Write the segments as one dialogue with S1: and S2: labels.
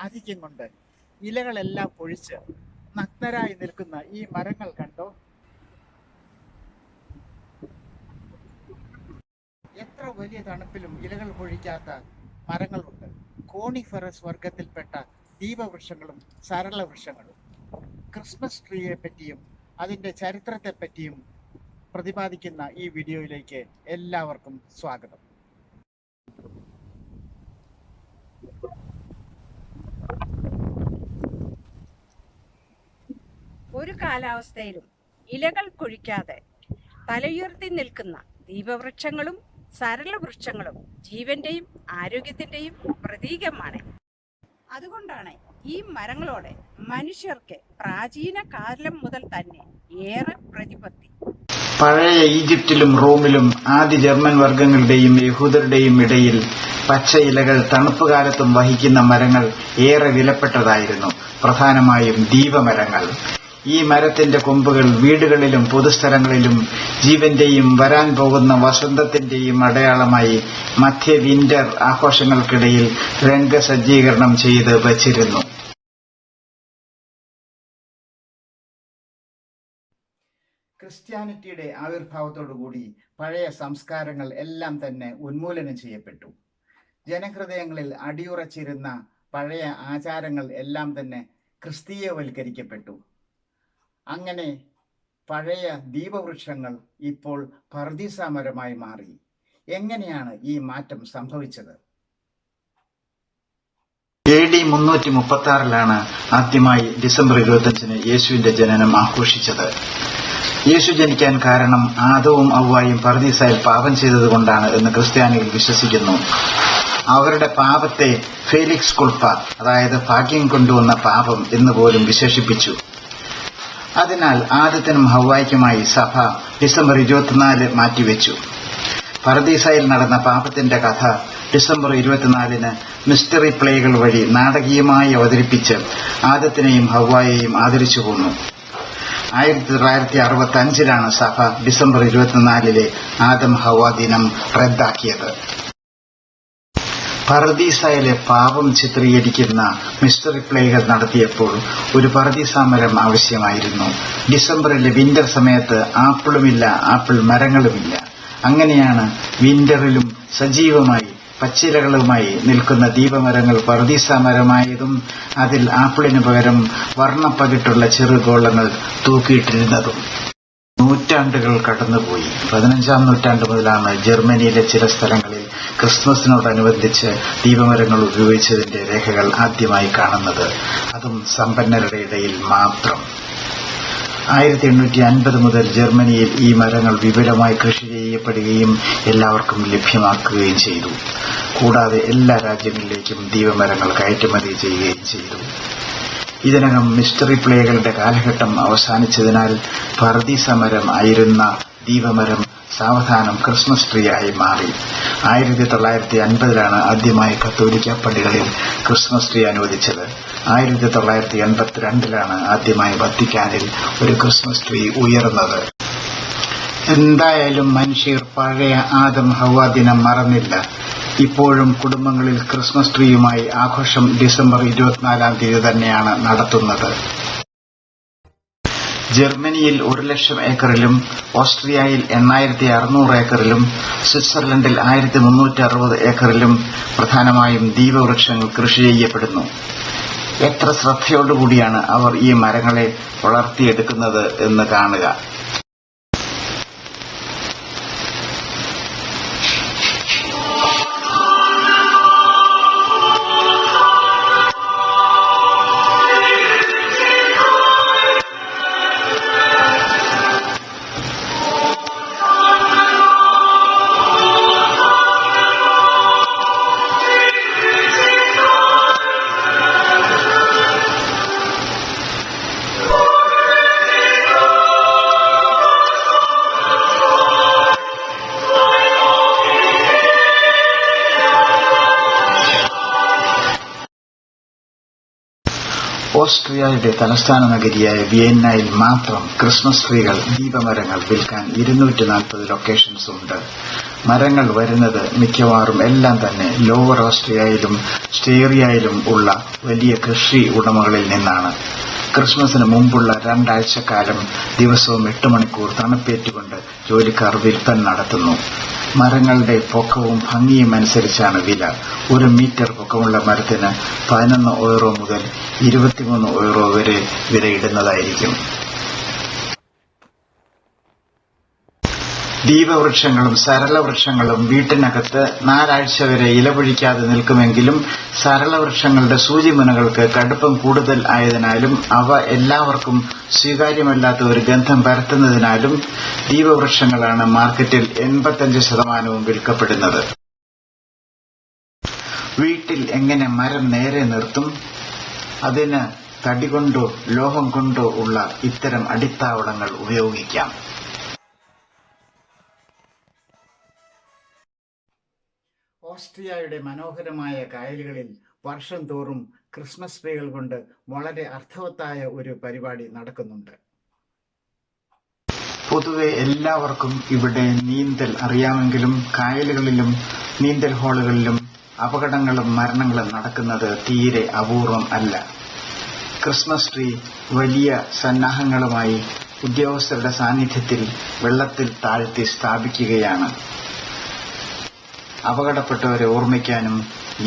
S1: ആധിക്യം കൊണ്ട് ഇലകളെല്ലാം പൊഴിച്ച് നഗ്നരായി നിൽക്കുന്ന ഈ മരങ്ങൾ കണ്ടോ? എത്ര വലിയ തണുപ്പിലും ഇലകൾ പൊഴിക്കാത്ത മരങ്ങളുണ്ട്. കോണിഫെറസ് വർഗത്തിൽപ്പെട്ട ദീപവൃക്ഷങ്ങളും സരളവൃക്ഷങ്ങളും. ക്രിസ്മസ് ട്രീയെ പറ്റിയും അതിൻ്റെ ചരിത്രത്തെ പറ്റിയും പ്രതിപാദിക്കുന്ന ഈ വീഡിയോയിലേക്ക് എല്ലാവർക്കും സ്വാഗതം.
S2: ഒരു കാലാവസ്ഥയിലും ഇലകൾ കൊഴിക്കാതെ തലയുയർത്തി നിൽക്കുന്ന ദീപവൃക്ഷങ്ങളും സരളവൃക്ഷങ്ങളും ജീവന്റെയും ആരോഗ്യത്തിന്റെയും പ്രതീകമാണ്. അതുകൊണ്ടാണ് ഈ മരങ്ങളോട് മനുഷ്യർക്ക് പ്രാചീന കാലം മുതൽ തന്നെ ഏറെ പ്രതിപത്തി.
S3: പഴയ ഈജിപ്തിലും റോമിലും ആദ്യ ജർമ്മൻ വർഗങ്ങളുടെയും യഹൂദരുടെയും ഇടയിൽ പച്ച ഇലകൾ തണുപ്പുകാലത്തും വഹിക്കുന്ന മരങ്ങൾ ഏറെ വിലപ്പെട്ടതായിരുന്നു, പ്രധാനമായും ദീപമരങ്ങൾ. ഈ മരത്തിന്റെ കൊമ്പുകൾ വീടുകളിലും പൊതുസ്ഥലങ്ങളിലും ജീവന്റെയും വരാൻ പോകുന്ന വസന്തത്തിന്റെയും അടയാളമായി മധ്യ വിന്റർ ആഘോഷങ്ങൾക്കിടയിൽ രംഗസജ്ജീകരണം ചെയ്ത് വച്ചിരുന്നു.
S1: ക്രിസ്ത്യാനിറ്റിയുടെ ആവിർഭാവത്തോടുകൂടി പഴയ സംസ്കാരങ്ങൾ എല്ലാം തന്നെ ഉന്മൂലനം ചെയ്യപ്പെട്ടു. ജനഹൃദയങ്ങളിൽ അടിയുറച്ചിരുന്ന പഴയ ആചാരങ്ങൾ എല്ലാം തന്നെ ക്രിസ്തീയവൽക്കരിക്കപ്പെട്ടു. അങ്ങനെ പഴയ ദീപവൃക്ഷങ്ങൾ ഇപ്പോൾ പർദീസ മരമായി മാറി. എങ്ങനെയാണ് ഈ മാറ്റം സംഭവിച്ചത്?
S3: AD 336 ആദ്യമായി ഡിസംബർ 25 യേശുവിന്റെ ജനനം ആഘോഷിച്ചത്. യേശു ജനിക്കാൻ കാരണം ആദവും ഹവ്വായും പർദീസയിൽ പാപം ചെയ്തതുകൊണ്ടാണ് എന്ന് ക്രിസ്ത്യാനികൾ വിശ്വസിക്കുന്നു. അവരുടെ പാപത്തെ ഫേലിക്സ് കുൾപ്പ, അതായത് ഭാഗ്യം കൊണ്ടുവന്ന പാപം എന്ന് പോലും വിശേഷിപ്പിച്ചു. അതിനാൽ ആദത്തിനും ഹവ്വായ്ക്കുമായി സഭ ഡിസംബർ 24 മാറ്റിവെച്ചു. പർദീസയിൽ നടന്ന പാപത്തിന്റെ കഥ ഡിസംബർ 24 മിസ്റ്ററി പ്ലേകൾ വഴി നാടകീയമായി അവതരിപ്പിച്ച് ആദത്തിനെയും ഹവ്വായെയും ആദരിച്ചു പോന്നു. 1965 സഭ ഡിസംബർ 24 ആദം ഹവ്വ ദിനം റദ്ദാക്കിയത്. പർദീസയിലെ പാപം ചിത്രീകരിക്കുന്ന മിസ്റ്ററി പ്ലേകൾ നടത്തിയപ്പോൾ ഒരു പർദീസ മരം ആവശ്യമായിരുന്നു. ഡിസംബറിലെ വിന്റർ സമയത്ത് ആപ്പിളുമില്ല, ആപ്പിൾ മരങ്ങളുമില്ല. അങ്ങനെയാണ് വിന്ററിലും സജീവമായി പച്ചിലകളുമായി നിൽക്കുന്ന ദീപമരങ്ങൾ പർദീസ മരമായതും അതിൽ ആപ്പിളിന് പകരം വർണ്ണപ്പകിട്ടുള്ള ചെറുഗോളങ്ങൾ തൂക്കിയിട്ടിരുന്നതും. നൂറ്റാണ്ടുകൾ കടന്നുപോയി. 15-ാം നൂറ്റാണ്ട് മുതലാണ് ജർമ്മനിയിലെ ചില സ്ഥലങ്ങളിൽ ക്രിസ്മസിനോടനുബന്ധിച്ച് ദീപമരങ്ങൾ ഉപയോഗിച്ചതിന്റെ രേഖകൾ ആദ്യമായി കാണുന്നത്, അതും സമ്പന്നരുടെ ഇടയിൽ മാത്രം. 1850 മുതൽ ജർമ്മനിയിൽ ഈ മരങ്ങൾ വിപുലമായി കൃഷി ചെയ്യപ്പെടുകയും എല്ലാവർക്കും ലഭ്യമാക്കുകയും ചെയ്തു. കൂടാതെ എല്ലാ രാജ്യങ്ങളിലേക്കും ദീപമരങ്ങൾ കയറ്റുമതി ചെയ്യുകയും ചെയ്തു. ഇതിനകം മിസ്റ്ററി പ്ലേകളുടെ കാലഘട്ടം അവസാനിച്ചതിനാൽ പർദീസ മരം ആയിരുന്ന ദീപമരം സാവധാനം ക്രിസ്മസ് ട്രീ ആയി മാറി. 1950 ആദ്യമായി കത്തോലിക്ക പള്ളികളിൽ ക്രിസ്മസ് ട്രീ അനുവദിച്ചത്. 1982 ആദ്യമായി വത്തിക്കാനിൽ ഒരു ക്രിസ്മസ് ട്രീ ഉയർന്നത്. എന്തായാലും മനുഷ്യർ പഴയ ആദം ഹവ്വ ദിനം മറന്നില്ല. ഇപ്പോഴും കുടുംബങ്ങളിൽ ക്രിസ്മസ് ട്രീയുമായി ആഘോഷം ഡിസംബർ 24 തന്നെയാണ് നടത്തുന്നത്. ജർമ്മനിയിൽ 1,00,000 ഏക്കറിലും ഓസ്ട്രിയയിൽ 8,600 ഏക്കറിലും സ്വിറ്റ്സർലൻഡിൽ 1,360 ഏക്കറിലും പ്രധാനമായും ദീപവൃക്ഷങ്ങൾ കൃഷി ചെയ്യപ്പെടുന്നു. എത്ര ശ്രദ്ധയോടുകൂടിയാണ് അവർ ഈ മരങ്ങളെ വളർത്തിയെടുക്കുന്നത് എന്ന് കാണുക. ഓസ്ട്രിയയുടെ തലസ്ഥാന നഗരിയായ വിയന്നയിൽ മാത്രം ക്രിസ്മസ് ട്രീകൾ, ദീപമരങ്ങൾ വിൽക്കാൻ 240 ലൊക്കേഷൻസ് ഉണ്ട്. മരങ്ങൾ വരുന്നത് മിക്കവാറും എല്ലാം തന്നെ ലോവർ ഓസ്ട്രിയയിലും സ്റ്റേറിയയിലും ഉള്ള വലിയ കൃഷി ഉടമകളിൽ നിന്നാണ്. ക്രിസ്മസിന് മുമ്പുള്ള 2 ആഴ്ചക്കാലം ദിവസവും 8 മണിക്കൂർ തണുപ്പേറ്റുകൊണ്ട് ജോലിക്കാർ വിൽപ്പന നടത്തുന്നു. മരങ്ങളുടെ പൊക്കവും ഭംഗിയും അനുസരിച്ചാണ് വില. 1 മീറ്റർ പൊക്കമുള്ള മരത്തിന് 11 euro മുതൽ 23 euro വരെ വിലയിടുന്നതായിരിക്കും. ദീപവൃക്ഷങ്ങളും സരളവൃക്ഷങ്ങളും വീട്ടിനകത്ത് 4 ആഴ്ച വരെ ഇലപൊഴിക്കാതെ നിൽക്കുമെങ്കിലും സരളവൃക്ഷങ്ങളുടെ സൂചിമുനകൾക്ക് കടുപ്പം കൂടുതൽ ആയതിനാലും അവ എല്ലാവർക്കും സ്വീകാര്യമല്ലാത്ത ഒരു ഗന്ധം പരത്തുന്നതിനാലും ദീപവൃക്ഷങ്ങളാണ് മാർക്കറ്റിൽ 85% വിൽക്കപ്പെടുന്നത്. വീട്ടിൽ എങ്ങനെ മരം നേരെ നിർത്തും? അതിന് തടി കൊണ്ടോ ലോഹം കൊണ്ടോ ഉള്ള ഇത്തരം അടിത്താവളങ്ങൾ ഉപയോഗിക്കാം.
S1: ഓസ്ട്രിയയുടെ മനോഹരമായ കായലുകളിൽ വർഷം തോറും ക്രിസ്മസ് ട്രീകൾ കൊണ്ട് വളരെ അർത്ഥവത്തായ ഒരു പരിപാടി നടക്കുന്നുണ്ട്.
S3: പൊതുവെ എല്ലാവർക്കും ഇവിടെ നീന്തൽ അറിയാമെങ്കിലും കായലുകളിലും നീന്തൽ ഹാളുകളിലും അപകടങ്ങളും മരണങ്ങളും നടക്കുന്നത് തീരെ അപൂർവം അല്ല. ക്രിസ്മസ് ട്രീ വലിയ സന്നാഹങ്ങളുമായി ഉദ്യോഗസ്ഥരുടെ സാന്നിധ്യത്തിൽ വെള്ളത്തിൽ താഴ്ത്തി സ്ഥാപിക്കുകയാണ്. അപകടപ്പെട്ടവരെ ഓർമ്മിക്കാനും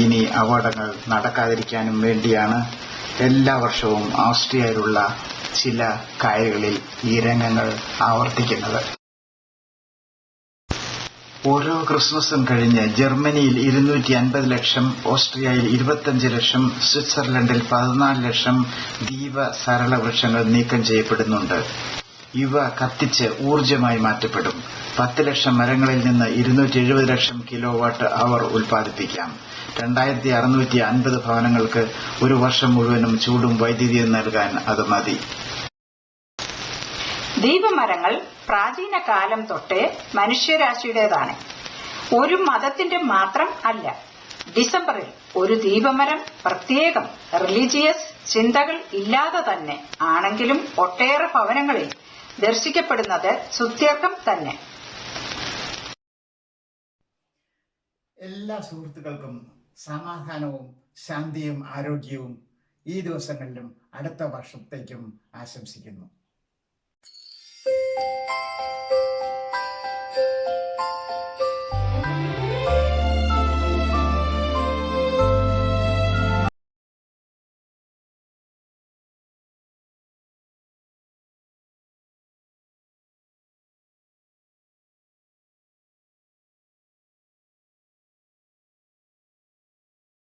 S3: ഇനി അപകടങ്ങൾ നടക്കാതിരിക്കാനും വേണ്ടിയാണ് എല്ലാ വർഷവും ഓസ്ട്രിയയിലുള്ള ചില കായലുകളിൽ ഈ രംഗങ്ങൾ ആവർത്തിക്കുന്നത്. ഓരോ ക്രിസ്മസും കഴിഞ്ഞ് ജർമ്മനിയിൽ 250 ലക്ഷം, ഓസ്ട്രിയയിൽ 25 ലക്ഷം, സ്വിറ്റ്സർലൻഡിൽ 14 ലക്ഷം ദീപ സരള വൃക്ഷങ്ങൾ നീക്കം ചെയ്യപ്പെടുന്നുണ്ട്. ഇവ കത്തിച്ച് ഊർജമായി മാറ്റപ്പെടും. 10 ലക്ഷം മരങ്ങളിൽ നിന്ന് 270 ലക്ഷം കിലോവാട്ട് അവർ ഉൽപ്പാദിപ്പിക്കാം. 2650 ഭവനങ്ങൾക്ക് ഒരു വർഷം മുഴുവനും ചൂടും വൈദ്യുതിയും നൽകാൻ അത് മതി.
S2: ദീപമരങ്ങൾ പ്രാചീന കാലം തൊട്ടേ മനുഷ്യരാശിയുടേതാണ്. ഒരു മതത്തിന്റെ മാത്രം അല്ല. ഡിസംബറിൽ ഒരു ദീപമരം പ്രത്യേകം റിലീജിയസ് ചിന്തകൾ ഇല്ലാതെ തന്നെ ആണെങ്കിലും ഒട്ടേറെ ഭവനങ്ങളിൽ ദർശിക്കപ്പെടുന്നത് സ്തുത്യർഹം തന്നെ.
S1: എല്ലാ സുഹൃത്തുക്കൾക്കും സമാധാനവും ശാന്തിയും ആരോഗ്യവും ഈ ദിവസങ്ങളിലും അടുത്ത വർഷത്തേക്കും ആശംസിക്കുന്നു.